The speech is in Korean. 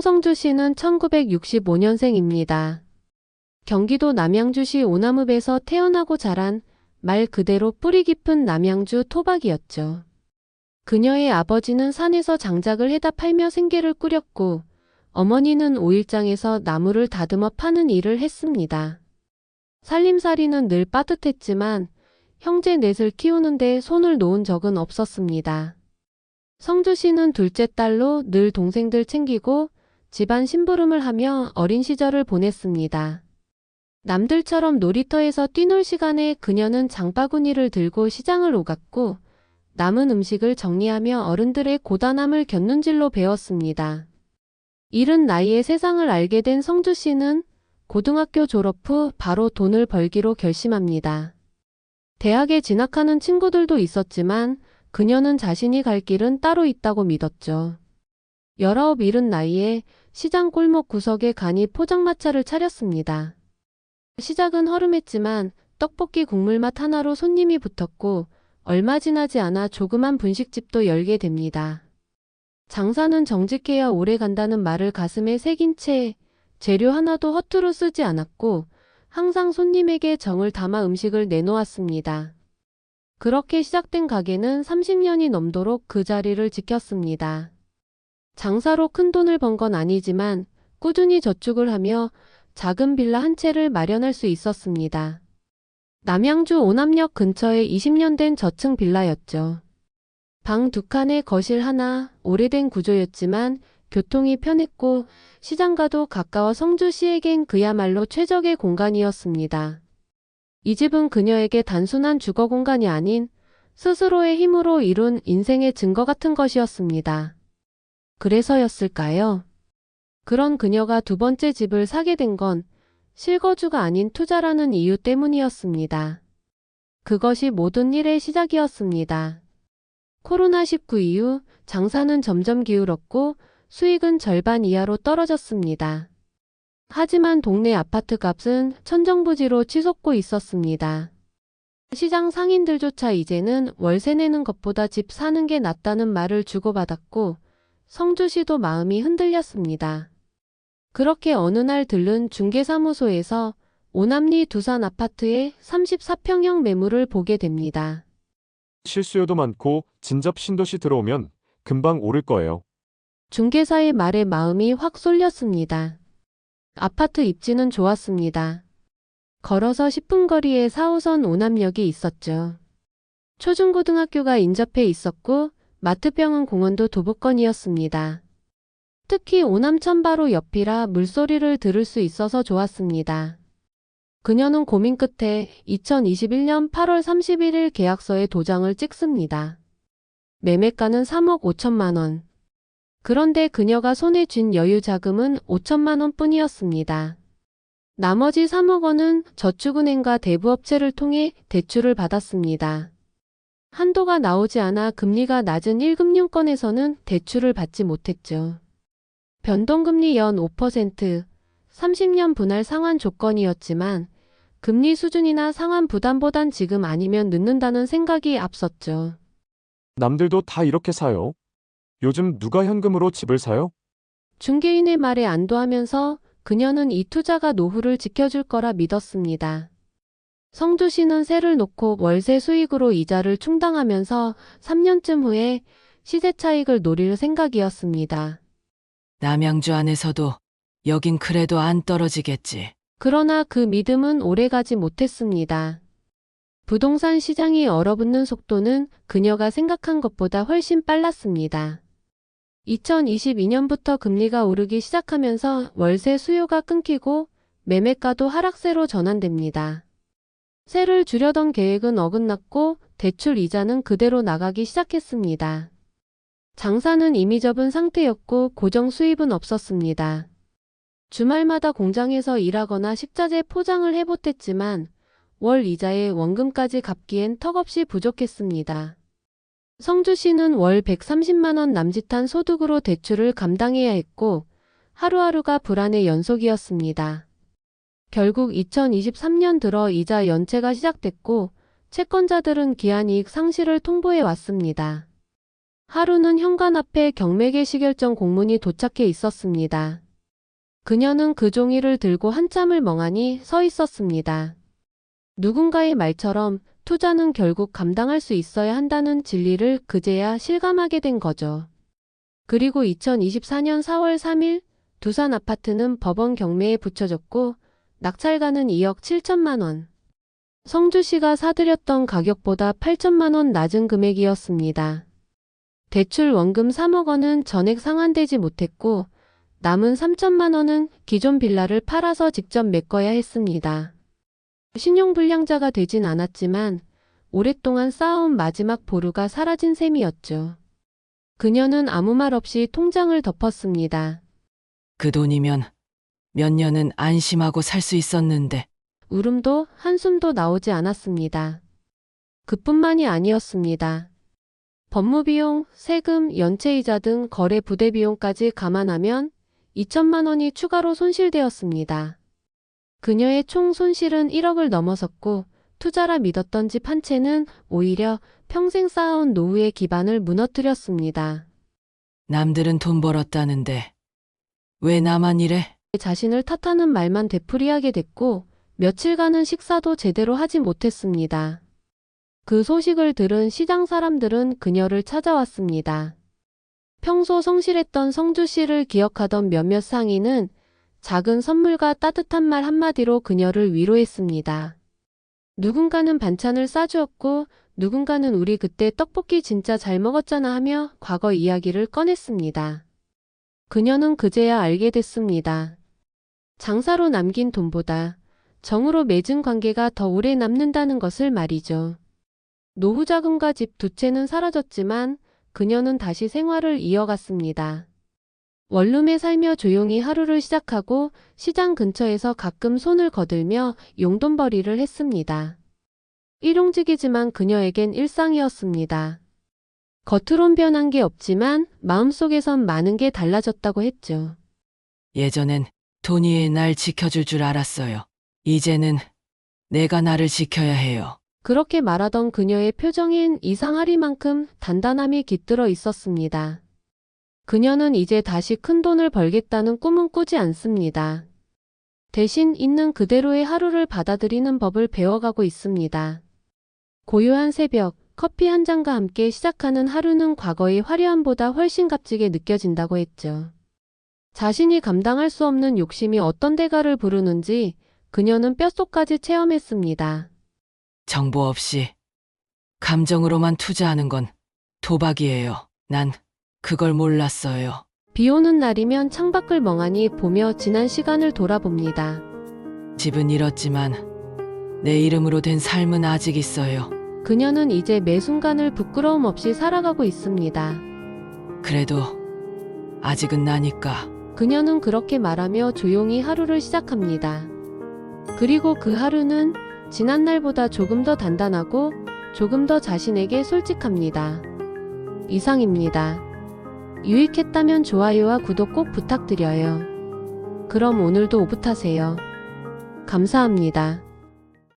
홍성주 씨는 1965년생입니다. 경기도 남양주시 오남읍에서 태어나고 자란 말 그대로 뿌리 깊은 남양주 토박이었죠. 그녀의 아버지는 산에서 장작을 해다 팔며 생계를 꾸렸고 어머니는 오일장에서 나무를 다듬어 파는 일을 했습니다. 살림살이는 늘 빠듯했지만 형제 넷을 키우는데 손을 놓은 적은 없었습니다. 성주 씨는 둘째 딸로 늘 동생들 챙기고 집안 심부름을 하며 어린 시절을 보냈습니다. 남들처럼 놀이터에서 뛰놀 시간에 그녀는 장바구니를 들고 시장을 오갔고 남은 음식을 정리하며 어른들의 고단함을 곁눈질로 배웠습니다. 이른 나이에 세상을 알게 된 성주 씨는 고등학교 졸업 후 바로 돈을 벌기로 결심합니다. 대학에 진학하는 친구들도 있었지만 그녀는 자신이 갈 길은 따로 있다고 믿었죠. 19 이른 나이에 시장 골목 구석에 간이 포장마차를 차렸습니다. 시작은 허름했지만 떡볶이 국물맛 하나로 손님이 붙었고 얼마 지나지 않아 조그만 분식집도 열게 됩니다. 장사는 정직해야 오래 간다는 말을 가슴에 새긴 채 재료 하나도 허투루 쓰지 않았고 항상 손님에게 정을 담아 음식을 내놓았습니다. 그렇게 시작된 가게는 30년이 넘도록 그 자리를 지켰습니다. 장사로 큰 돈을 번 건 아니지만 꾸준히 저축을 하며 작은 빌라 한 채를 마련할 수 있었습니다. 남양주 오남역 근처에 20년 된 저층 빌라였죠. 방 2칸에 거실 하나, 오래된 구조였지만 교통이 편했고 시장과도 가까워 성주 씨에겐 그야말로 최적의 공간이었습니다. 이 집은 그녀에게 단순한 주거 공간이 아닌 스스로의 힘으로 이룬 인생의 증거 같은 것이었습니다. 그래서였을까요? 그런 그녀가 두 번째 집을 사게 된 건 실거주가 아닌 투자라는 이유 때문이었습니다. 그것이 모든 일의 시작이었습니다. 코로나19 이후 장사는 점점 기울었고 수익은 절반 이하로 떨어졌습니다. 하지만 동네 아파트 값은 천정부지로 치솟고 있었습니다. 시장 상인들조차 이제는 월세 내는 것보다 집 사는 게 낫다는 말을 주고받았고 성주 씨도 마음이 흔들렸습니다. 그렇게 어느 날 들른 중개사무소에서 오남리 두산 아파트의 34평형 매물을 보게 됩니다. 실수요도 많고 진접 신도시 들어오면 금방 오를 거예요. 중개사의 말에 마음이 확 쏠렸습니다. 아파트 입지는 좋았습니다. 걸어서 10분 거리에 4호선 오남역이 있었죠. 초중고등학교가 인접해 있었고 마트병원 공원도 도보권이었습니다. 특히 오남천 바로 옆이라 물소리를 들을 수 있어서 좋았습니다. 그녀는 고민 끝에 2021년 8월 31일 계약서에 도장을 찍습니다. 매매가는 3억 5천만 원. 그런데 그녀가 손에 쥔 여유 자금은 5천만 원 뿐이었습니다. 나머지 3억 원은 저축은행과 대부업체를 통해 대출을 받았습니다. 한도가 나오지 않아 금리가 낮은 1금융권에서는 대출을 받지 못했죠. 변동금리 연 5%, 30년 분할 상환 조건이었지만 금리 수준이나 상환 부담보단 지금 아니면 늦는다는 생각이 앞섰죠. 남들도 다 이렇게 사요. 요즘 누가 현금으로 집을 사요? 중개인의 말에 안도하면서 그녀는 이 투자가 노후를 지켜줄 거라 믿었습니다. 성주 씨는 세를 놓고 월세 수익으로 이자를 충당하면서 3년쯤 후에 시세 차익을 노릴 생각이었습니다. 남양주 안에서도 여긴 그래도 안 떨어지겠지. 그러나 그 믿음은 오래가지 못했습니다. 부동산 시장이 얼어붙는 속도는 그녀가 생각한 것보다 훨씬 빨랐습니다. 2022년부터 금리가 오르기 시작하면서 월세 수요가 끊기고 매매가도 하락세로 전환됩니다. 세를 주려던 계획은 어긋났고 대출 이자는 그대로 나가기 시작했습니다. 장사는 이미 접은 상태였고 고정 수입은 없었습니다. 주말마다 공장에서 일하거나 식자재 포장을 해보탰지만 월 이자에 원금까지 갚기엔 턱없이 부족했습니다. 성주 씨는 월 130만 원 남짓한 소득으로 대출을 감당해야 했고 하루하루가 불안의 연속이었습니다. 결국 2023년 들어 이자 연체가 시작됐고 채권자들은 기한이익 상실을 통보해 왔습니다. 하루는 현관 앞에 경매개시 결정 공문이 도착해 있었습니다. 그녀는 그 종이를 들고 한참을 멍하니 서 있었습니다. 누군가의 말처럼 투자는 결국 감당할 수 있어야 한다는 진리를 그제야 실감하게 된 거죠. 그리고 2024년 4월 3일 두산 아파트는 법원 경매에 붙여졌고 낙찰가는 2억 7천만 원. 성주시가 사들였던 가격보다 8천만 원 낮은 금액이었습니다. 대출 원금 3억 원은 전액 상환되지 못했고 남은 3천만 원은 기존 빌라를 팔아서 직접 메꿔야 했습니다. 신용불량자가 되진 않았지만 오랫동안 쌓아온 마지막 보루가 사라진 셈이었죠. 그녀는 아무 말 없이 통장을 덮었습니다. 그 돈이면 몇 년은 안심하고 살 수 있었는데. 울음도 한숨도 나오지 않았습니다. 그뿐만이 아니었습니다. 법무비용, 세금, 연체이자 등 거래 부대 비용까지 감안하면 2천만 원이 추가로 손실되었습니다. 그녀의 총 손실은 1억을 넘어섰고 투자라 믿었던 집 한 채는 오히려 평생 쌓아온 노후의 기반을 무너뜨렸습니다. 남들은 돈 벌었다는데 왜 나만 이래? 자신을 탓하는 말만 되풀이하게 됐고 며칠간은 식사도 제대로 하지 못했습니다. 그 소식을 들은 시장 사람들은 그녀를 찾아왔습니다. 평소 성실했던 성주 씨를 기억하던 몇몇 상인은 작은 선물과 따뜻한 말 한마디로 그녀를 위로했습니다. 누군가는 반찬을 싸주었고 누군가는 우리 그때 떡볶이 진짜 잘 먹었잖아 하며 과거 이야기를 꺼냈습니다. 그녀는 그제야 알게 됐습니다. 장사로 남긴 돈보다 정으로 맺은 관계가 더 오래 남는다는 것을 말이죠. 노후 자금과 집 두 채는 사라졌지만 그녀는 다시 생활을 이어갔습니다. 원룸에 살며 조용히 하루를 시작하고 시장 근처에서 가끔 손을 거들며 용돈벌이를 했습니다. 일용직이지만 그녀에겐 일상이었습니다. 겉으론 변한 게 없지만 마음속에선 많은 게 달라졌다고 했죠. 예전엔 돈이 날 지켜줄 줄 알았어요. 이제는 내가 나를 지켜야 해요. 그렇게 말하던 그녀의 표정엔 이상하리만큼 단단함이 깃들어 있었습니다. 그녀는 이제 다시 큰 돈을 벌겠다는 꿈은 꾸지 않습니다. 대신 있는 그대로의 하루를 받아들이는 법을 배워가고 있습니다. 고요한 새벽, 커피 한 잔과 함께 시작하는 하루는 과거의 화려함보다 훨씬 값지게 느껴진다고 했죠. 자신이 감당할 수 없는 욕심이 어떤 대가를 부르는지 그녀는 뼛속까지 체험했습니다. 정보 없이 감정으로만 투자하는 건 도박이에요. 난 그걸 몰랐어요. 비 오는 날이면 창밖을 멍하니 보며 지난 시간을 돌아봅니다. 집은 잃었지만 내 이름으로 된 삶은 아직 있어요. 그녀는 이제 매 순간을 부끄러움 없이 살아가고 있습니다. 그래도 아직은 나니까. 그녀는 그렇게 말하며 조용히 하루를 시작합니다. 그리고 그 하루는 지난 날보다 조금 더 단단하고 조금 더 자신에게 솔직합니다. 이상입니다. 유익했다면 좋아요와 구독 꼭 부탁드려요. 그럼 오늘도 오붓하세요. 감사합니다.